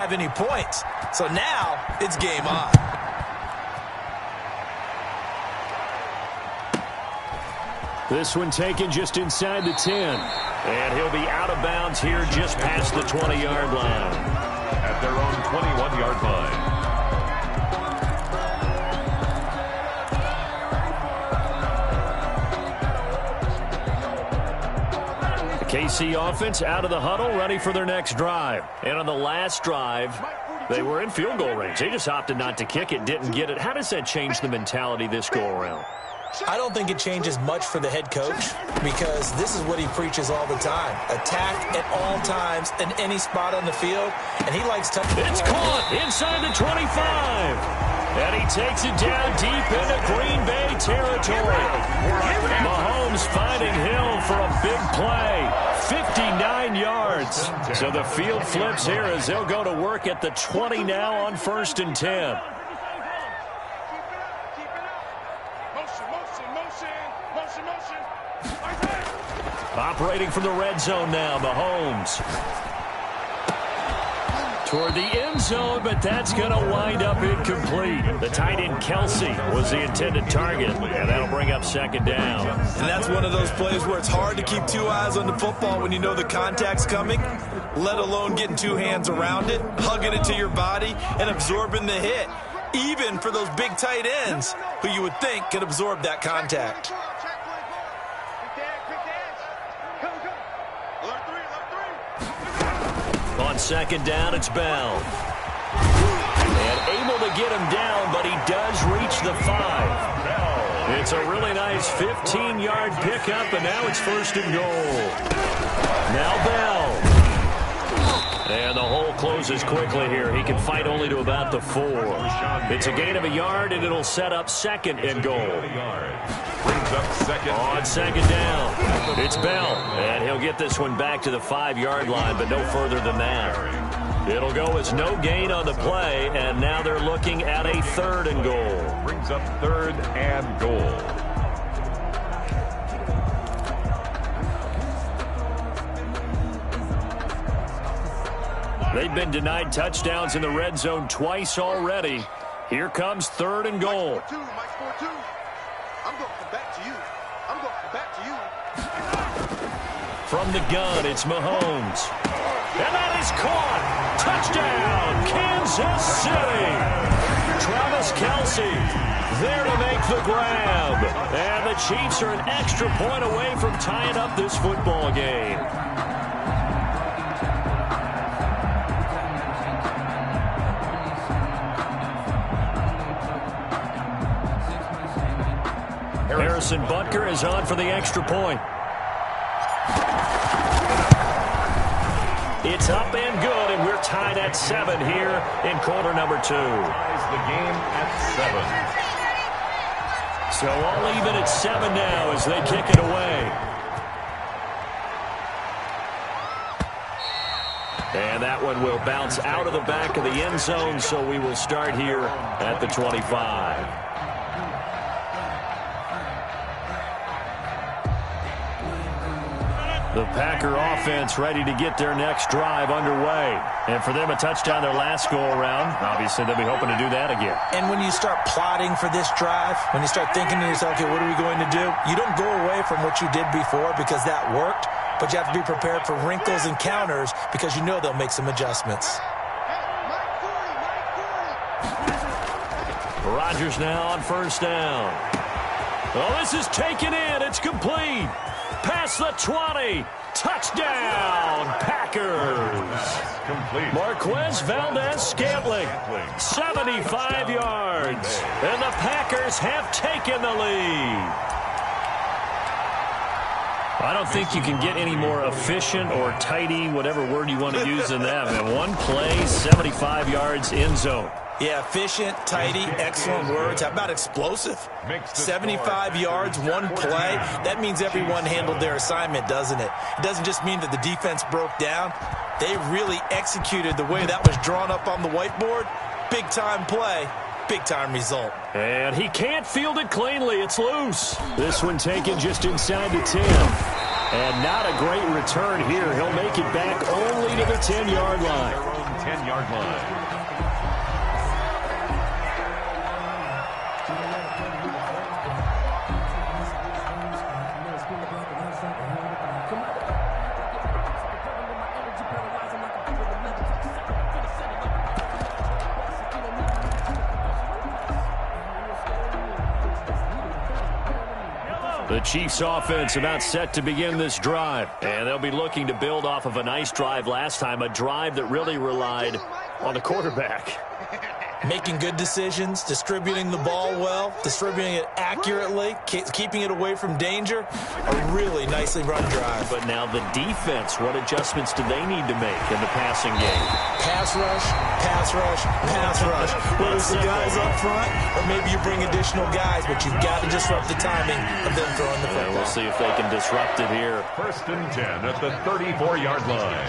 have any points. So now it's game on. This one taken just inside the 10. And he'll be out of bounds here just past the 20-yard line. At their own 21-yard line. KC offense out of the huddle, ready for their next drive. And on the last drive, they were in field goal range. They just opted not to kick it, didn't get it. How does that change the mentality this go-around? I don't think it changes much for the head coach because this is what he preaches all the time. Attack at all times in any spot on the field, and he likes to... It's caught inside the 25. And he takes it down deep into Green Bay territory. Mahomes finding Hill for a big play. 59 yards. So the field flips here as they'll go to work at the 20 now on 1st and 10. Operating from the red zone now, Mahomes. Toward the end zone, but that's going to wind up incomplete. The tight end, Kelsey, was the intended target, and that'll bring up 2nd down. And that's one of those plays where it's hard to keep 2 eyes on the football when you know the contact's coming, let alone getting 2 hands around it, hugging it to your body, and absorbing the hit, even for those big tight ends who you would think could absorb that contact. On 2nd down, it's Bell. And able to get him down, but he does reach the 5. It's a really nice 15-yard pickup, and now it's 1st and goal. Now Bell. And the hole closes quickly here. He can fight only to about the 4. It's a gain of a yard, and it'll set up 2nd and goal. On 2nd down, it's Bell, and he'll get this one back to the 5-yard line, but no further than that. It'll go as no gain on the play, and now they're looking at a 3rd and goal. Brings up 3rd and goal. They've been denied touchdowns in the red zone twice already. Here comes 3rd and goal. From the gun, it's Mahomes. And that is caught. Touchdown, Kansas City. Travis Kelsey there to make the grab. And the Chiefs are an extra point away from tying up this football game. Harrison Butker is on for the extra point. It's up and good, and we're tied at 7 here in quarter number 2. Ties the game at 7. So all even at 7 now as they kick it away. And that one will bounce out of the back of the end zone, so we will start here at the 25. The Packer offense ready to get their next drive underway. And for them, a touchdown their last go-around. Obviously, they'll be hoping to do that again. And when you start plotting for this drive, when you start thinking to yourself, okay, what are we going to do? You don't go away from what you did before because that worked, but you have to be prepared for wrinkles and counters because you know they'll make some adjustments. Rodgers now on 1st down. Oh, this is taken in. It's complete. Past the 20. Touchdown, Packers. Complete. Marquez Valdez-Scantling, 75 yards. And the Packers have taken the lead. I don't think you can get any more efficient or tidy, whatever word you want to use in that. Man, one play, 75 yards in zone. Yeah, efficient, tidy, excellent words. How about explosive? 75 yards, one play. That means everyone handled their assignment, doesn't it? It doesn't just mean that the defense broke down. They really executed the way that was drawn up on the whiteboard. Big-time play, big-time result. And he can't field it cleanly. It's loose. This one taken just inside the 10. And not a great return here. He'll make it back only to the 10-yard line. 10-yard line. The Chiefs offense about set to begin this drive. And they'll be looking to build off of a nice drive last time, a drive that really relied on the quarterback. Making good decisions, distributing the ball well, distributing it accurately, keeping it away from danger. A really nicely run drive. But now the defense, what adjustments do they need to make in the passing game? Pass rush, pass rush, pass rush. Whether it's the guys up front or maybe you bring additional guys, but you've got to disrupt the timing of them throwing the football. We'll see if they can disrupt it here. 1st and 10 at the 34-yard line.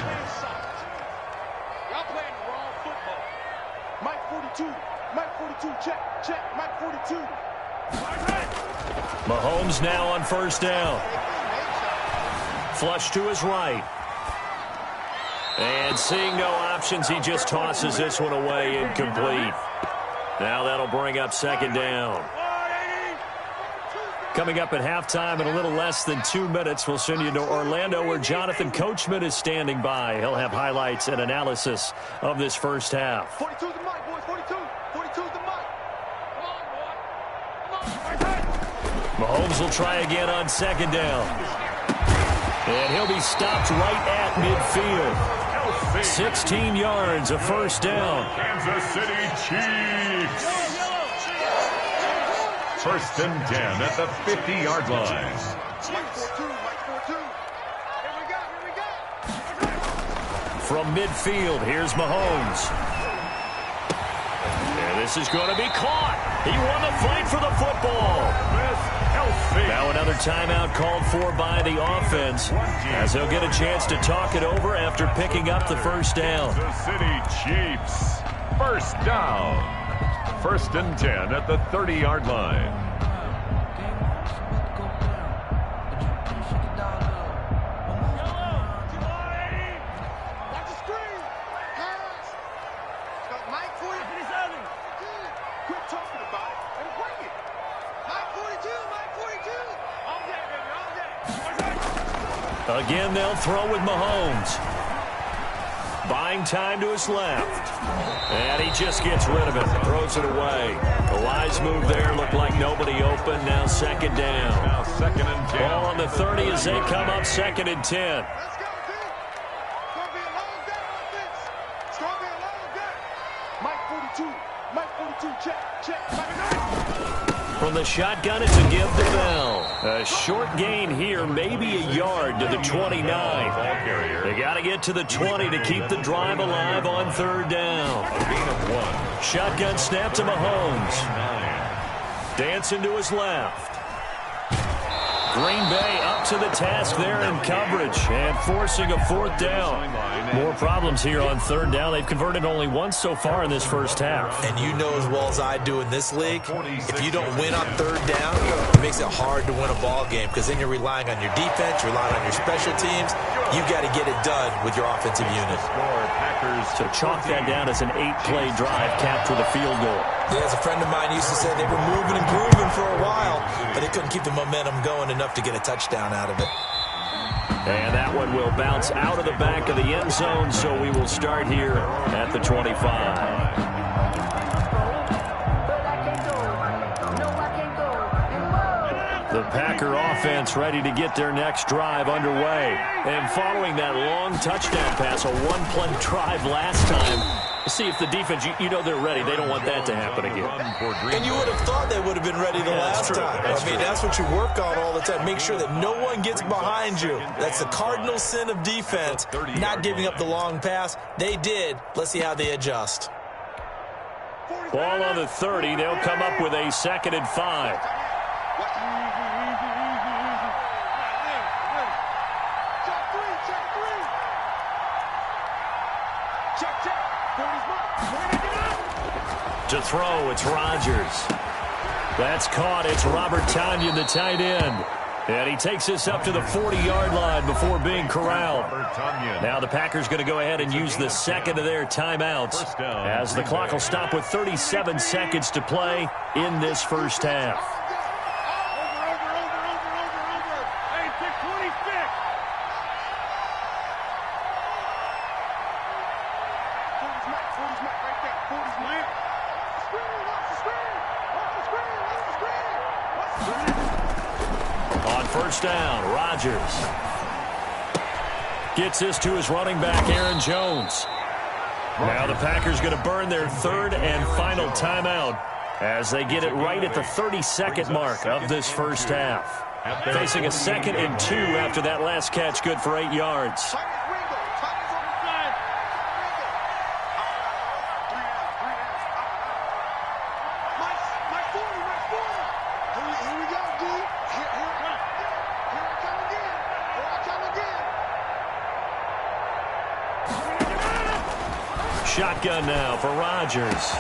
Mike 42, check, Mike 42. Mahomes now on 1st down. Flush to his right. And seeing no options, he just tosses this one away, incomplete. Now that'll bring up 2nd down. Coming up at halftime in a little less than 2 minutes, we'll send you to Orlando where Jonathan Coachman is standing by. He'll have highlights and analysis of this first half. 42's the mic, boys, 42. 42's the mic. Come on, boy. Come on. Mahomes will try again on 2nd down. And he'll be stopped right at midfield. 16 yards, a 1st down. Kansas City Chiefs. 1st and 10 at the 50-yard line. Mike 42, Mike 42. Here we go. From midfield, here's Mahomes. And this is going to be caught. He won the fight for the football. Now another timeout called for by the offense as he'll get a chance to talk it over after picking up the 1st down. The City Chiefs, 1st down. 1st and 10 at the 30-yard line. Watch the screen. Pass. Mike 42. Quit talking about it and bring it. Mike 42, Mike 42. All day, baby, all day. Again, they'll throw with Mahomes. Buying time to his left. And he just gets rid of it. Throws it away. A wise move there. Looked like nobody open. Now 2nd down. Now 2nd and 10. Ball on the 30 as they come up 2nd and 10. Let's go, team. It's going to be a long day on this. It's going to be a long day. Mike 42. Mike 42. Check. Mike. From the shotgun, it's a give to Bell. A short gain here, maybe a yard to the 29. They got to get to the 20 to keep the drive alive on 3rd down. A gain of 1. Shotgun snap to Mahomes. Dancing to his left. Green Bay up to the task there in coverage and forcing a 4th down. More problems here on 3rd down. They've converted only once so far in this first half. And you know as well as I do in this league, if you don't win on 3rd down, it makes it hard to win a ball game because then you're relying on your defense, you're relying on your special teams. You got to get it done with your offensive unit. So chalk that down as an 8-play drive capped with a field goal. Yeah, as a friend of mine used to say, they were moving and grooving for a while, but they couldn't keep the momentum going enough to get a touchdown out of it. And that one will bounce out of the back of the end zone, so we will start here at the 25. The Packer offense ready to get their next drive underway. And following that long touchdown pass, a one-play drive last time, see if the defense, you know they're ready. They don't want that to happen again. And you would have thought they would have been ready the last time. That's what you work on all the time. Make sure that no one gets behind you. That's the cardinal sin of defense, not giving up the long pass. They did. Let's see how they adjust. Ball on the 30. They'll come up with a 2nd and 5. To throw, it's Rodgers. That's caught. It's Robert Tonyan, the tight end. And he takes this up to the 40-yard line before being corralled. Now the Packers going to go ahead and use the second of their timeouts as the clock will stop with 37 seconds to play in this first half. On first down, Rodgers gets this to his running back, Aaron Jones. Now the Packers going to burn their third and final timeout as they get it right at the 30-second mark of this first half. Facing a 2nd and 2 after that last catch, good for 8 yards. Shotgun now for Rodgers.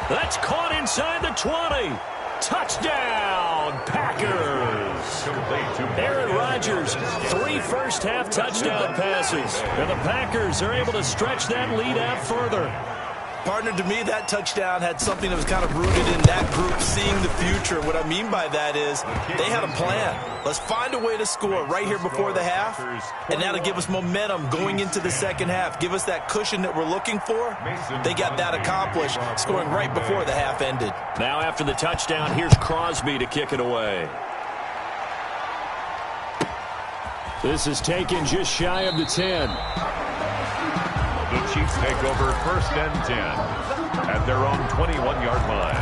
That's caught inside the 20. Touchdown, Packers. Aaron Rodgers, 3 first-half touchdown passes. And the Packers are able to stretch that lead out further. Partner, to me, that touchdown had something that was kind of rooted in that group seeing the future. What I mean by that is they had a plan. Let's find a way to score right here before the half, and that'll give us momentum going into the second half, give us that cushion that we're looking for. They got that accomplished, scoring right before the half ended. Now after the touchdown, here's Crosby to kick it away. This is taken just shy of the 10. The Chiefs take over 1st and 10 at their own 21-yard line.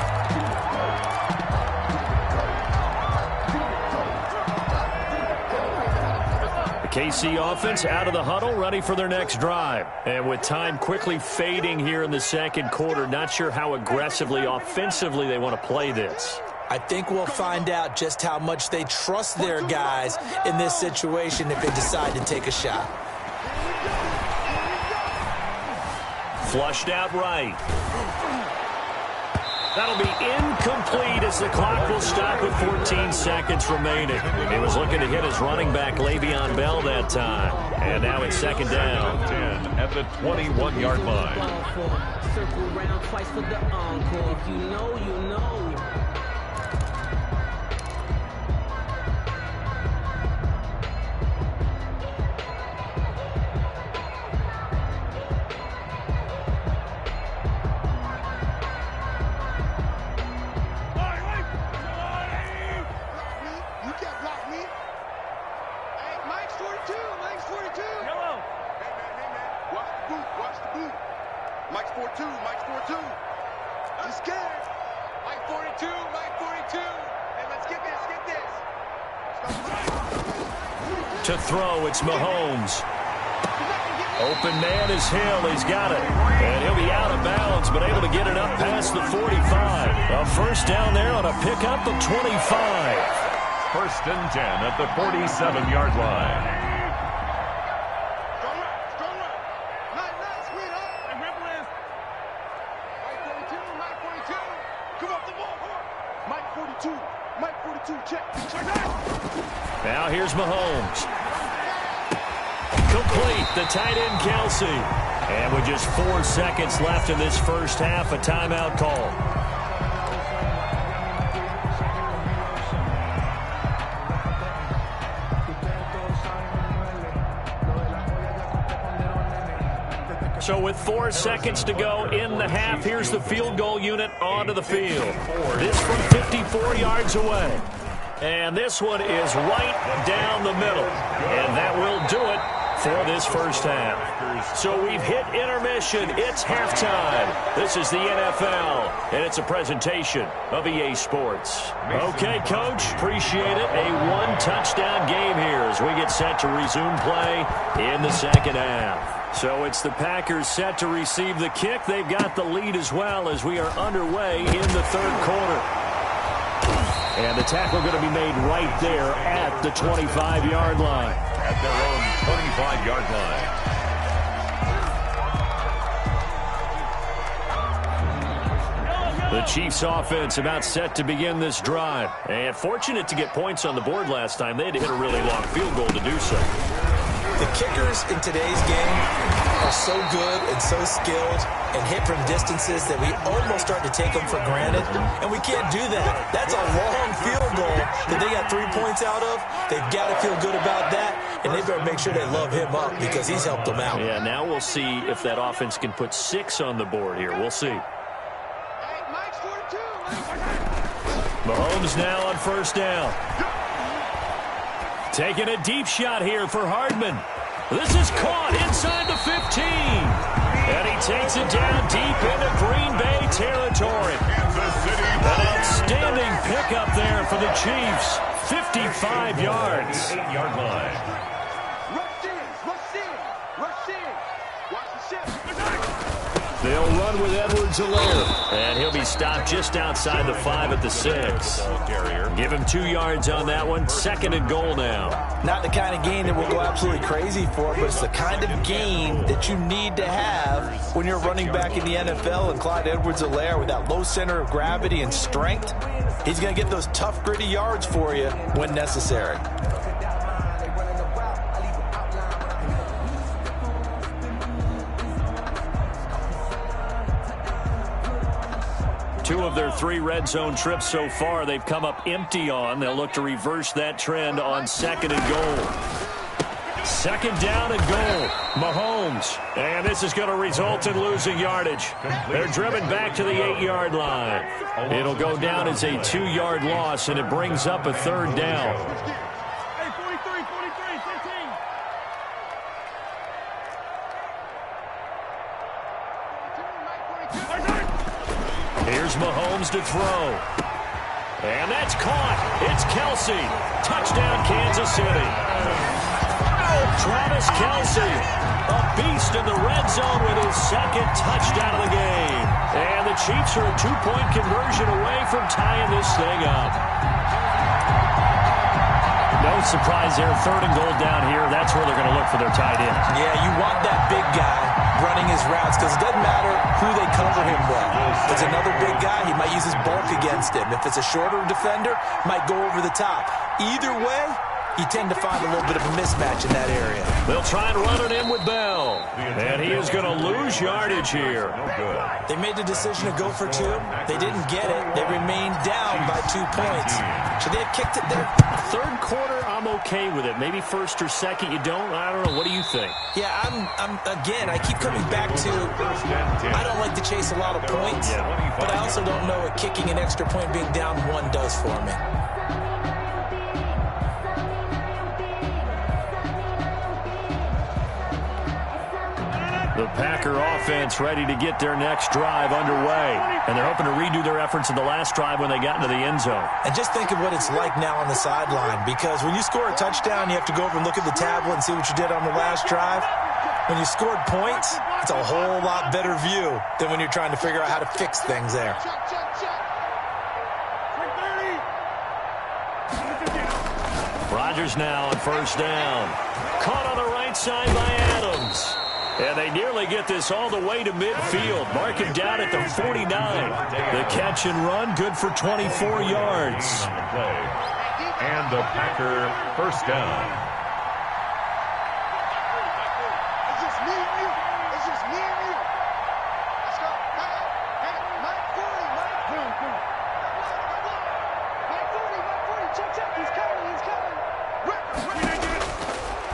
The KC offense out of the huddle, ready for their next drive. And with time quickly fading here in the second quarter, not sure how aggressively, offensively they want to play this. I think we'll find out just how much they trust their guys in this situation if they decide to take a shot. Flushed out right. That'll be incomplete as the clock will stop with 14 seconds remaining. He was looking to hit his running back, Le'Veon Bell, that time. And now it's 2nd down. 10 at the 21-yard line. Circle round twice for the encore. If you know, you know. To throw, it's Mahomes. Open man is Hill. He's got it. And he'll be out of bounds, but able to get it up past the 45. A first down there on a pickup of 25. 1st and 10 at the 47-yard line. Strong run. Nice, sweetheart. Hey, Ripple is. Mike 42. Come off the ball. Mike 42, check. Now here's Mahomes. Complete, the tight end Kelsey. And with just 4 seconds left in this first half, a timeout call. So with 4 seconds to go in the half, here's the field goal unit onto the field. This from 54 yards away. And this one is right down the middle. And that will do it for this first half. So we've hit intermission. It's halftime. This is the NFL, and it's a presentation of EA Sports. Okay, Coach, appreciate it. A 1-touchdown game here as we get set to resume play in the second half. So it's the Packers set to receive the kick. They've got the lead as well as we are underway in the third quarter. And the tackle going to be made right there at the 25-yard line. At their own 25-yard line. The Chiefs offense about set to begin this drive. And fortunate to get points on the board last time. They had to hit a really long field goal to do so. The kickers in today's game are so good and so skilled and hit from distances that we almost start to take them for granted. And we can't do that. That's a long field goal that they got 3 points out of. They've got to feel good about that. And they better make sure they love him up because he's helped them out. Yeah, now we'll see if that offense can put 6 on the board here. We'll see. Mahomes now on first down. Taking a deep shot here for Hardman. This is caught inside the 15. And he takes it down deep into Green Bay territory. An outstanding pickup there for the Chiefs. 55 yards. 8-yard line. They'll run with Edwards-Helaire. And he'll be stopped just outside the 5 at the 6. Give him 2 yards on that one. 2nd and goal now. Not the kind of game that we'll go absolutely crazy for, but it's the kind of game that you need to have when you're running back in the NFL. And Clyde Edwards-Helaire, with that low center of gravity and strength, he's going to get those tough, gritty yards for you when necessary. Two of their 3 red zone trips so far, they've come up empty on. They'll look to reverse that trend on 2nd and goal. 2nd down and goal. Mahomes. And this is going to result in losing yardage. They're driven back to the 8-yard line. It'll go down as a 2-yard loss, and it brings up a 3rd down. Here's Mahomes to throw. And that's caught. It's Kelsey. Touchdown, Kansas City. Travis Kelsey, a beast in the red zone with his 2nd touchdown of the game. And the Chiefs are a 2-point conversion away from tying this thing up. No surprise there. 3rd and goal down here. That's where they're going to look for their tight end. Yeah, you want that big guy running his routes because it doesn't matter who they cover him with. If it's another big guy, he might use his bulk against him. If it's a shorter defender, might go over the top. Either way, you tend to find a little bit of a mismatch in that area. They'll try and run it in with Bell. And he is going to lose yardage here. They made the decision to go for 2. They didn't get it. They remained down by 2 points. Should they have kicked it there? 3rd quarter, I'm okay with it. Maybe 1st or 2nd, you don't? I don't know. What do you think? Yeah, again, I keep coming back to I don't like to chase a lot of points, but I also don't know what kicking an extra point being down 1 does for me. The Packer offense ready to get their next drive underway. And they're hoping to redo their efforts in the last drive when they got into the end zone. And just think of what it's like now on the sideline, because when you score a touchdown, you have to go over and look at the tablet and see what you did on the last drive. When you scored points, it's a whole lot better view than when you're trying to figure out how to fix things there. Rodgers now on first down. Caught on the right side by Adams. And they nearly get this all the way to midfield. Mark him down at the 49. The catch and run, good for 24 yards. And the Packer first down. It's just me and you. It's just me and you. Let's go. Hey, Mike 40, Mike. Mike 40. Check. He's coming.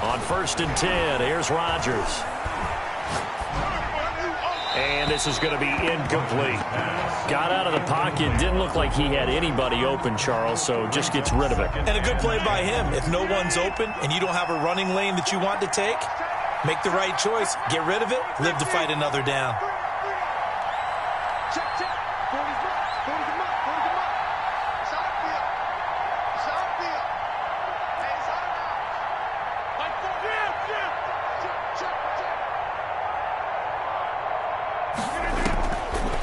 On 1st and 10, here's Rodgers. And this is going to be incomplete. Got out of the pocket. Didn't look like he had anybody open, Charles, so just gets rid of it. And a good play by him. If no one's open and you don't have a running lane that you want to take, make the right choice. Get rid of it. Live to fight another down. Check. 40's up. It's outfield. Hey, it's out now. Mike 40. Check.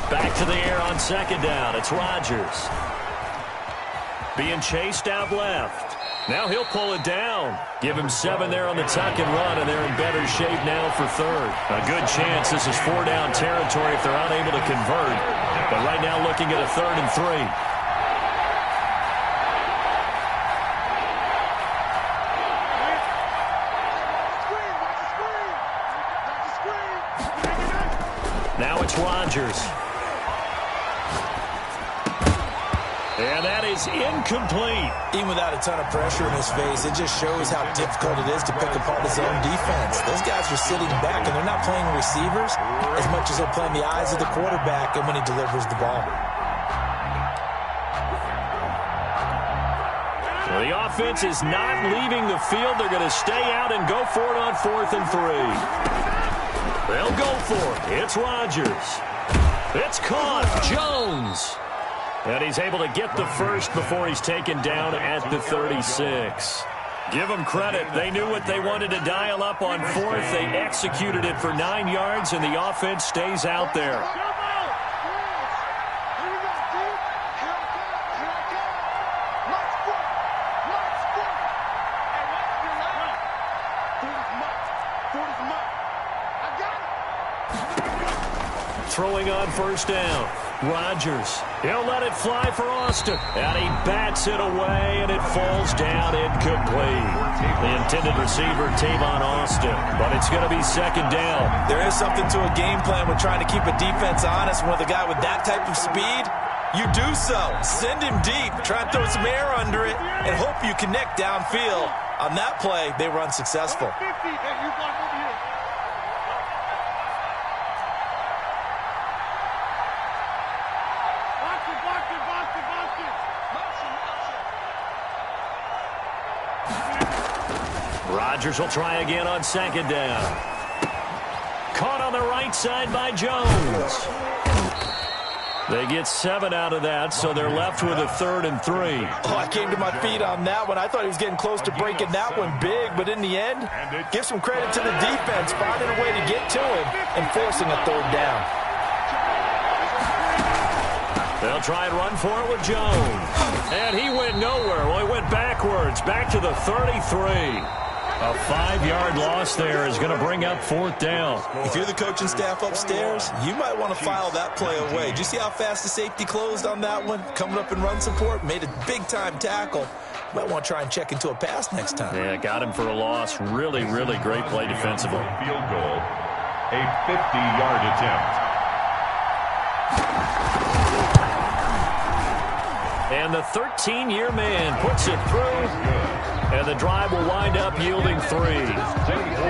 Back to the air on 2nd down. It's Rodgers. Being chased out left. Now he'll pull it down. Give him 7 there on the tuck and run, and they're in better shape now for 3rd. A good chance this is 4-down territory if they're unable to convert. But right now looking at a 3rd and 3. Now it's Rodgers. And that is incomplete. Even without a ton of pressure in his face, it just shows how difficult it is to pick apart his own defense. Those guys are sitting back, and they're not playing receivers as much as they're playing the eyes of the quarterback and when he delivers the ball. Well, the offense is not leaving the field. They're going to stay out and go for it on 4th and 3. They'll go for it. It's Rodgers. It's caught. Jones. And he's able to get the first before he's taken down at the 36. Give them credit. They knew what they wanted to dial up on 4th. They executed it for 9 yards, and the offense stays out there. Throwing on 1st down. Rodgers. He'll let it fly for Austin. And he bats it away, and it falls down incomplete. The intended receiver, Tavon Austin. But it's going to be 2nd down. There is something to a game plan with trying to keep a defense honest. With a guy with that type of speed, you do so. Send him deep. Try and throw some air under it and hope you connect downfield. On that play, they were unsuccessful. Rodgers will try again on 2nd down. Caught on the right side by Jones. They get 7 out of that, so they're left with a 3rd and 3. Oh, I came to my feet on that one. I thought he was getting close to breaking that one big, but in the end, give some credit to the defense, finding a way to get to him and forcing a 3rd down. They'll try and run for it with Jones. And he went nowhere. Well, he went backwards, back to the 33. A 5-yard loss there is going to bring up 4th down. If you're the coaching staff upstairs, you might want to file that play away. Did you see how fast the safety closed on that one? Coming up in run support, made a big-time tackle. You might want to try and check into a pass next time. Yeah, got him for a loss. Really, really great play defensively. Field goal, a 50-yard attempt. And the 13-year man puts it through. And the drive will wind up yielding 3.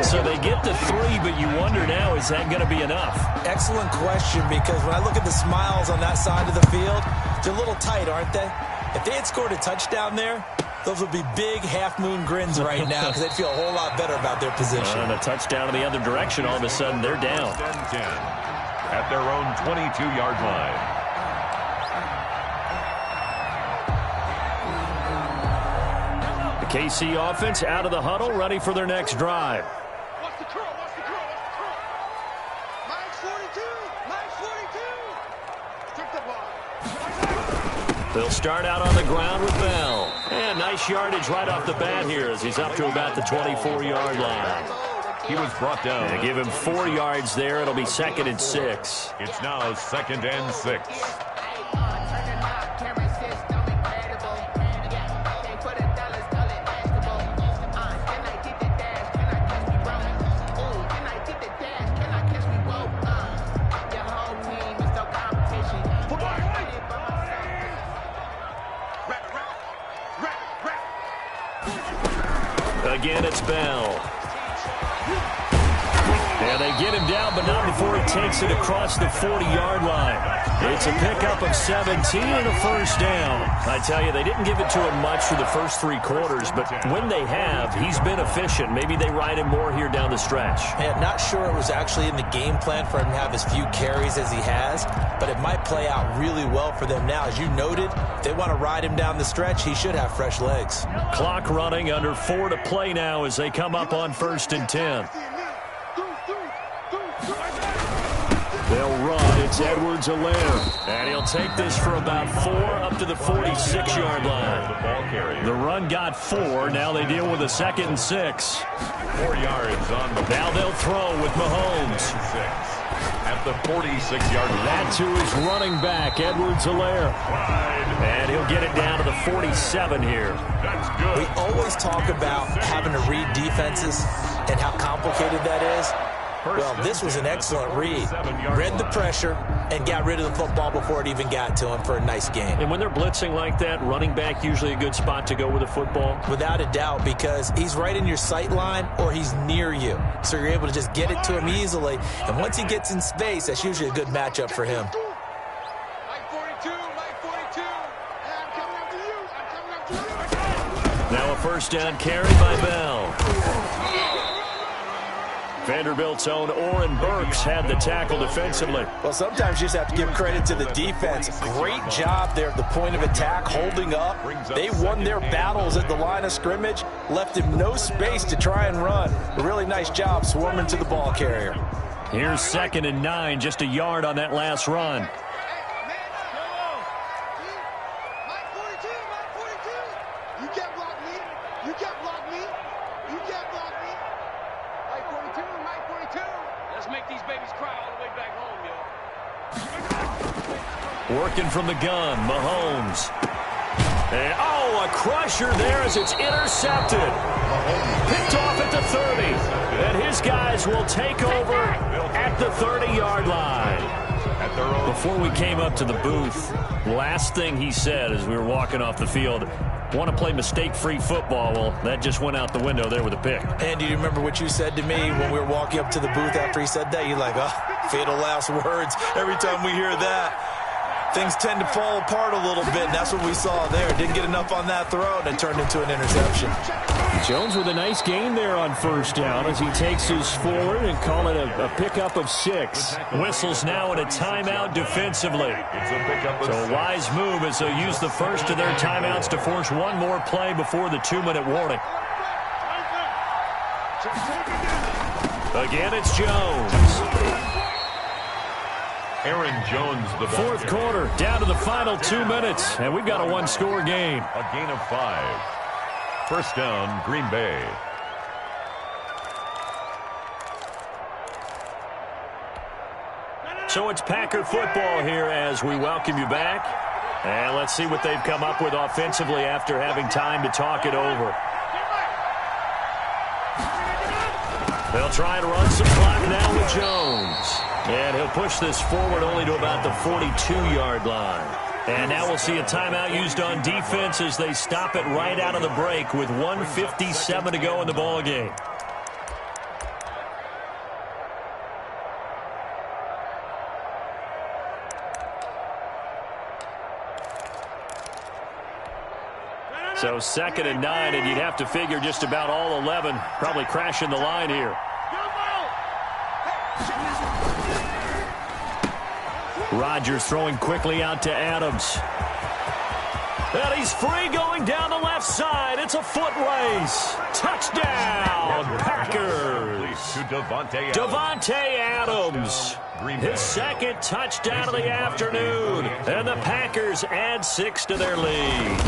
So they get the 3, but you wonder now, is that going to be enough? Excellent question, because when I look at the smiles on that side of the field, they're a little tight, aren't they? If they had scored a touchdown there, those would be big half-moon grins right now because they'd feel a whole lot better about their position. And a touchdown in the other direction, all of a sudden they're down. 10 at their own 22-yard line. KC offense out of the huddle, ready for their next drive. Watch the curl, watch the curl, watch the curl. Mike's 42, Mike's 42. Strip the ball. They'll start out on the ground with Bell. And nice yardage right off the bat here as he's up to about the 24-yard line. He was brought down. They give him 4 yards there. It'll be 2nd and 6. It's now 2nd and 6. Again, it's Bell. And they get him down, but not before he takes it across the 40-yard line. It's a pickup of 17 and a 1st down. I tell you, they didn't give it to him much for the first 3 quarters, but when they have, he's been efficient. Maybe they ride him more here down the stretch. Man, not sure it was actually in the game plan for him to have as few carries as he has, but it might play out really well for them now. As you noted, if they want to ride him down the stretch, he should have fresh legs. Clock running, under 4 to play now as they come up on 1st and 10. They'll run. It's Edwards-Helaire. And he'll take this for about 4 up to the 46-yard line. The run got 4. Now they deal with a 2nd and 6. 4 yards on the. Now they'll throw with Mahomes. At the 46-yard line. That to his running back, Edwards-Helaire. And he'll get it down to the 47 here. That's good. We always talk about having to read defenses and how complicated that is. Well, this was an excellent read. Read the pressure and got rid of the football before it even got to him for a nice gain. And when they're blitzing like that, running back usually a good spot to go with the football? Without a doubt, because he's right in your sight line or he's near you. So you're able to just get it to him easily. And once he gets in space, that's usually a good matchup for him. Mike 42, Mike 42. I'm coming after you. I'm coming after you. Now a first down carry by Bell. Vanderbilt's own Oren Burks had the tackle defensively. Well, sometimes you just have to give credit to the defense. Great job there at the point of attack, holding up. They won their battles at the line of scrimmage, left him no space to try and run. A really nice job swarming to the ball carrier. Here's 2nd and 9, just a yard on that last run. Mike 42, Mike 42. You can't block me. You can't block me. You can't block me. Mike 42, Mike 42. Let's make these babies cry all the way back home, yo. Working from the gun, Mahomes. And, a crusher there as it's intercepted. Picked off at the 30. And his guys will take over at the 30-yard line. Before we came up to the booth, last thing he said as we were walking off the field, want to play mistake-free football. Well, that just went out the window there with a pick. And do you remember what you said to me when we were walking up to the booth after he said that? You're like, fatal last words. Every time we hear that, things tend to fall apart a little bit, and that's what we saw there. Didn't get enough on that throw, and it turned into an interception. Jones with a nice gain there on first down as he takes his forward and call it a pickup of 6. Whistles now in a timeout defensively. So a wise move as they'll use the first of their timeouts to force one more play before the 2-minute warning. Again, it's Jones. Aaron Jones, the fourth quarter, down to the final 2 minutes, and we've got a one-score game. A gain of 5. First down, Green Bay. So it's Packer football here as we welcome you back. And let's see what they've come up with offensively after having time to talk it over. They'll try and run some clock now with Jones. And he'll push this forward only to about the 42-yard line. And now we'll see a timeout used on defense as they stop it right out of the break with 1:57 to go in the ball game. So 2nd and 9, and you'd have to figure just about all 11 probably crashing the line here. Rodgers throwing quickly out to Adams. And he's free going down the left side. It's a foot race. Touchdown, Packers. Davante Adams. His second touchdown of the afternoon. And the Packers add 6 to their lead.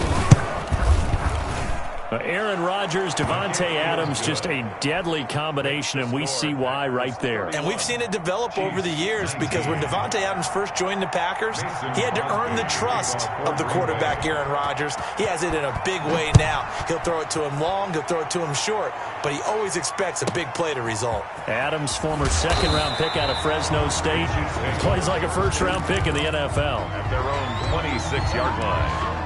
Aaron Rodgers, Davante Adams, just a deadly combination, and we see why right there. And we've seen it develop over the years because when Davante Adams first joined the Packers, he had to earn the trust of the quarterback, Aaron Rodgers. He has it in a big way now. He'll throw it to him long, he'll throw it to him short, but he always expects a big play to result. Adams, former second-round pick out of Fresno State, plays like a first-round pick in the NFL. At their own 26-yard line.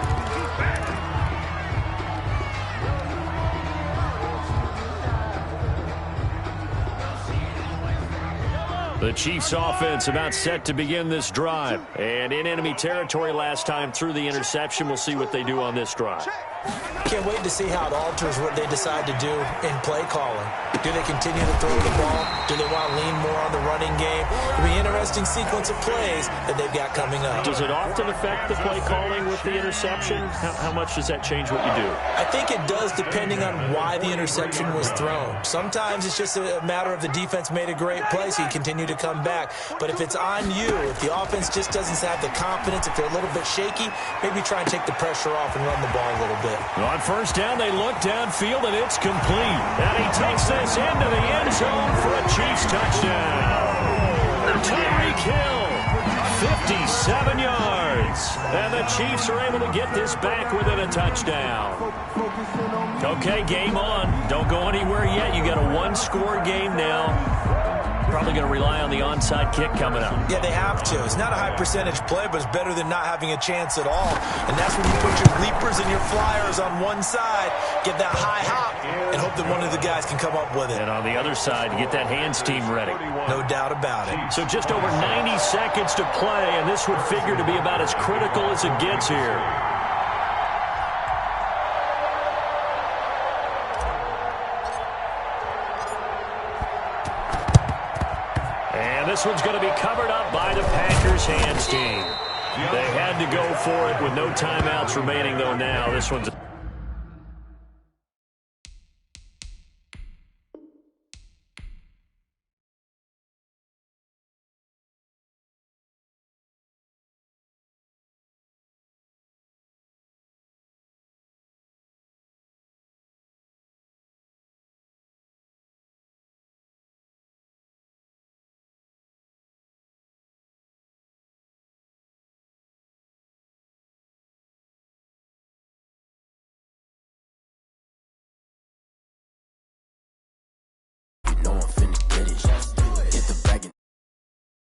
The Chiefs offense about set to begin this drive. And in enemy territory last time through the interception. We'll see what they do on this drive. Can't wait to see how it alters what they decide to do in play calling. Do they continue to throw the ball? Do they want to lean more on the running game? It'll be an interesting sequence of plays that they've got coming up. Does it often affect the play calling with the interception? How much does that change what you do? I think it does depending on why the interception was thrown. Sometimes it's just a matter of the defense made a great play, so you continue to come back. But if it's on you, if the offense just doesn't have the confidence, if they're a little bit shaky, maybe try and take the pressure off and run the ball a little bit. On first down, they look downfield, and it's complete. And he takes this into the end zone for a Chiefs touchdown. Tyreek Hill, 57 yards. And the Chiefs are able to get this back within a touchdown. Okay, game on. Don't go anywhere yet. You got a one-score game now. Probably going to rely on the onside kick coming up. Yeah, they have to. It's not a high percentage play, but it's better than not having a chance at all. And that's when you put your leapers and your flyers on one side, get that high hop, and hope that one of the guys can come up with it. And on the other side, you get that hands team ready. No doubt about it. So just over 90 seconds to play, and this would figure to be about as critical as it gets here. This one's going to be covered up by the Packers hands team. They had to go for it with no timeouts remaining, though, now. This one's